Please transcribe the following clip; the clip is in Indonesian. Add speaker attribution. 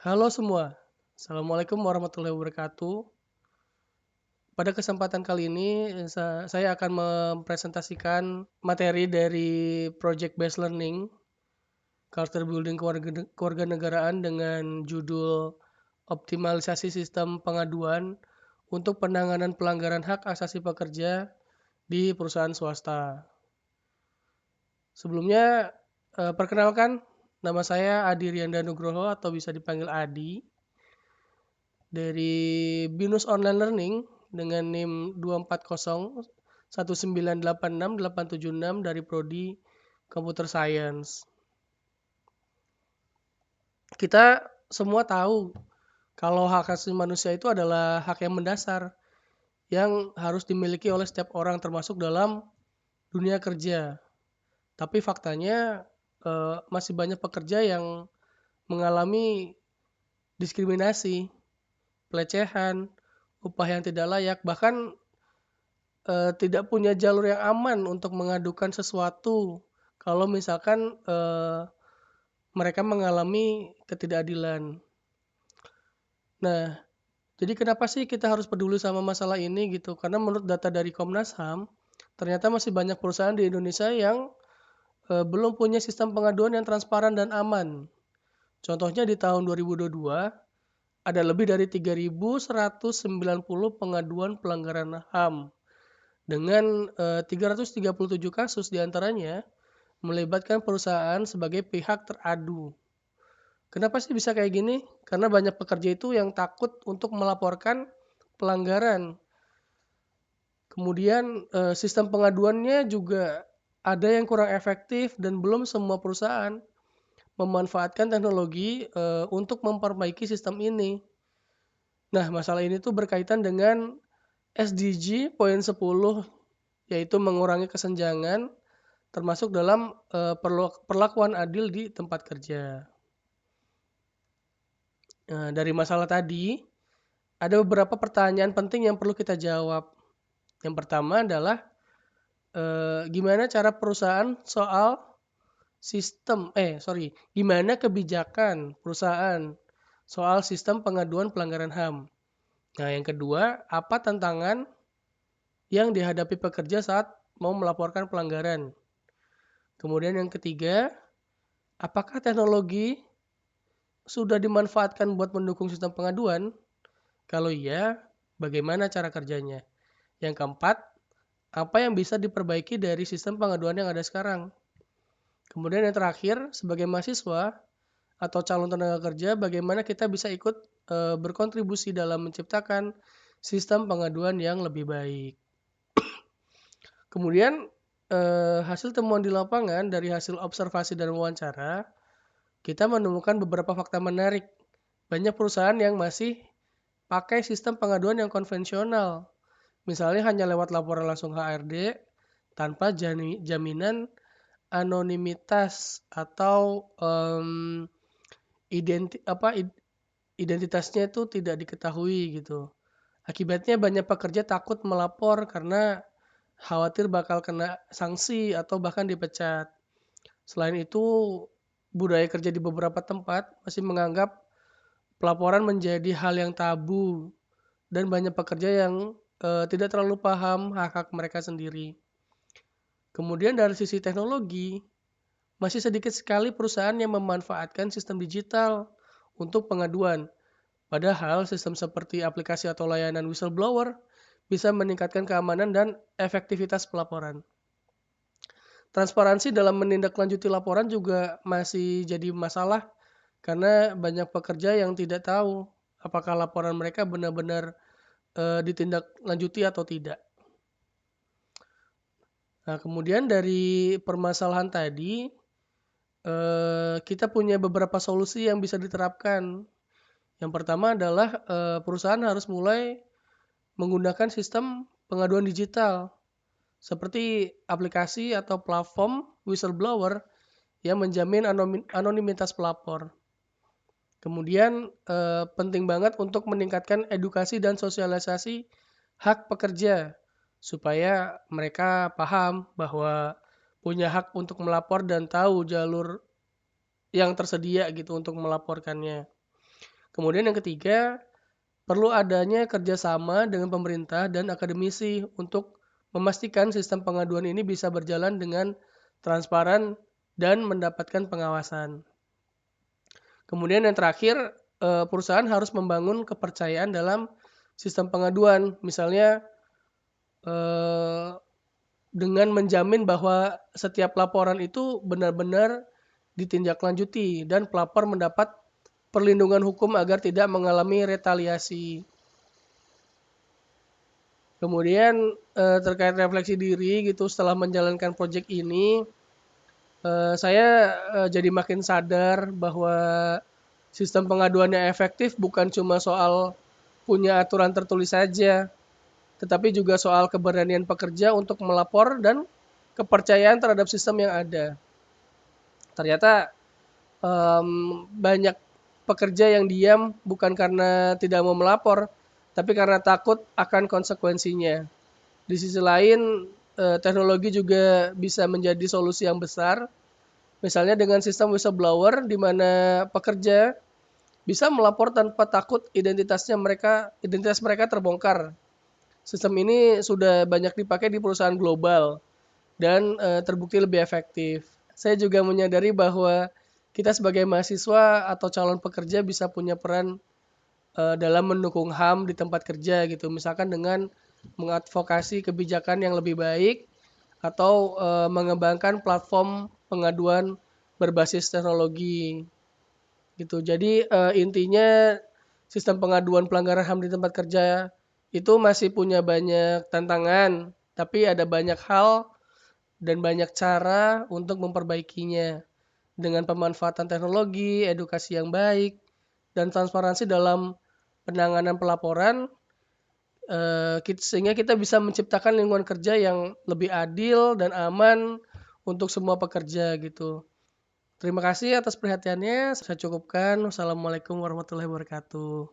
Speaker 1: Halo semua, Assalamualaikum warahmatullahi wabarakatuh. Pada kesempatan kali ini, saya akan mempresentasikan materi dari Project Based Learning, Culture Building Kewarganegaraan dengan judul Optimalisasi Sistem Pengaduan untuk Penanganan Pelanggaran Hak Asasi Pekerja di Perusahaan Swasta. Sebelumnya, perkenalkan, nama saya Adi Rianda Nugroho atau bisa dipanggil Adi, dari Binus Online Learning dengan NIM 240 1986876 dari Prodi Computer Science. Kita semua tahu kalau hak asasi manusia itu adalah hak yang mendasar yang harus dimiliki oleh setiap orang termasuk dalam dunia kerja. Tapi faktanya masih banyak pekerja yang mengalami diskriminasi, pelecehan, upah yang tidak layak, bahkan tidak punya jalur yang aman untuk mengadukan sesuatu kalau misalkan mereka mengalami ketidakadilan. Nah, jadi kenapa sih kita harus peduli sama masalah ini gitu? Karena menurut data dari Komnas HAM, ternyata masih banyak perusahaan di Indonesia yang belum punya sistem pengaduan yang transparan dan aman. Contohnya di tahun 2022 ada lebih dari 3.190 pengaduan pelanggaran HAM dengan 337 kasus diantaranya melibatkan perusahaan sebagai pihak teradu. Kenapa sih bisa kayak gini? Karena banyak pekerja itu yang takut untuk melaporkan pelanggaran. Kemudian sistem pengaduannya juga ada yang kurang efektif dan belum semua perusahaan memanfaatkan teknologi untuk memperbaiki sistem ini. Nah, masalah ini tuh berkaitan dengan SDG poin 10, yaitu mengurangi kesenjangan termasuk dalam perlakuan adil di tempat kerja. Nah, dari masalah tadi, ada beberapa pertanyaan penting yang perlu kita jawab. Yang pertama adalah gimana cara perusahaan soal gimana kebijakan perusahaan soal sistem pengaduan pelanggaran HAM. Nah, yang kedua, apa tantangan yang dihadapi pekerja saat mau melaporkan pelanggaran. Kemudian yang ketiga, apakah teknologi sudah dimanfaatkan buat mendukung sistem pengaduan? Kalau iya, bagaimana cara kerjanya? Yang keempat, apa yang bisa diperbaiki dari sistem pengaduan yang ada sekarang? Kemudian yang terakhir, sebagai mahasiswa atau calon tenaga kerja, bagaimana kita bisa ikut berkontribusi dalam menciptakan sistem pengaduan yang lebih baik. Kemudian hasil temuan di lapangan dari hasil observasi dan wawancara, kita menemukan beberapa fakta menarik. Banyak perusahaan yang masih pakai sistem pengaduan yang konvensional. Misalnya hanya lewat laporan langsung HRD tanpa jaminan anonimitas atau identitasnya itu tidak diketahui gitu. Akibatnya banyak pekerja takut melapor karena khawatir bakal kena sanksi atau bahkan dipecat. Selain itu, budaya kerja di beberapa tempat masih menganggap pelaporan menjadi hal yang tabu dan banyak pekerja yang tidak terlalu paham hak-hak mereka sendiri. Kemudian dari sisi teknologi, masih sedikit sekali perusahaan yang memanfaatkan sistem digital untuk pengaduan. Padahal sistem seperti aplikasi atau layanan whistleblower bisa meningkatkan keamanan dan efektivitas pelaporan. Transparansi dalam menindaklanjuti laporan juga masih jadi masalah karena banyak pekerja yang tidak tahu apakah laporan mereka benar-benar ditindaklanjuti atau tidak. Nah, kemudian dari permasalahan tadi, kita punya beberapa solusi yang bisa diterapkan. Yang pertama adalah perusahaan harus mulai menggunakan sistem pengaduan digital seperti aplikasi atau platform whistleblower yang menjamin anonimitas pelapor. Kemudian penting banget untuk meningkatkan edukasi dan sosialisasi hak pekerja supaya mereka paham bahwa punya hak untuk melapor dan tahu jalur yang tersedia gitu untuk melaporkannya. Kemudian yang ketiga, perlu adanya kerjasama dengan pemerintah dan akademisi untuk memastikan sistem pengaduan ini bisa berjalan dengan transparan dan mendapatkan pengawasan. Kemudian yang terakhir, perusahaan harus membangun kepercayaan dalam sistem pengaduan. Misalnya eh, dengan menjamin bahwa setiap laporan itu benar-benar ditindaklanjuti dan pelapor mendapat perlindungan hukum agar tidak mengalami retaliasi. Kemudian terkait refleksi diri gitu setelah menjalankan proyek ini, saya jadi makin sadar bahwa sistem pengaduannya efektif bukan cuma soal punya aturan tertulis saja, tetapi juga soal keberanian pekerja untuk melapor dan kepercayaan terhadap sistem yang ada. Ternyata banyak pekerja yang diam bukan karena tidak mau melapor, tapi karena takut akan konsekuensinya. Di sisi lain, teknologi juga bisa menjadi solusi yang besar. Misalnya dengan sistem whistleblower di mana pekerja bisa melapor tanpa takut identitas mereka terbongkar. Sistem ini sudah banyak dipakai di perusahaan global dan terbukti lebih efektif. Saya juga menyadari bahwa kita sebagai mahasiswa atau calon pekerja bisa punya peran dalam mendukung HAM di tempat kerja gitu. Misalkan dengan mengadvokasi kebijakan yang lebih baik atau mengembangkan platform pengaduan berbasis teknologi gitu. Jadi intinya sistem pengaduan pelanggaran HAM di tempat kerja itu masih punya banyak tantangan, tapi ada banyak hal dan banyak cara untuk memperbaikinya dengan pemanfaatan teknologi, edukasi yang baik, dan transparansi dalam penanganan pelaporan sehingga kita bisa menciptakan lingkungan kerja yang lebih adil dan aman untuk semua pekerja gitu. Terima kasih atas perhatiannya. Saya cukupkan. Wassalamualaikum warahmatullahi wabarakatuh.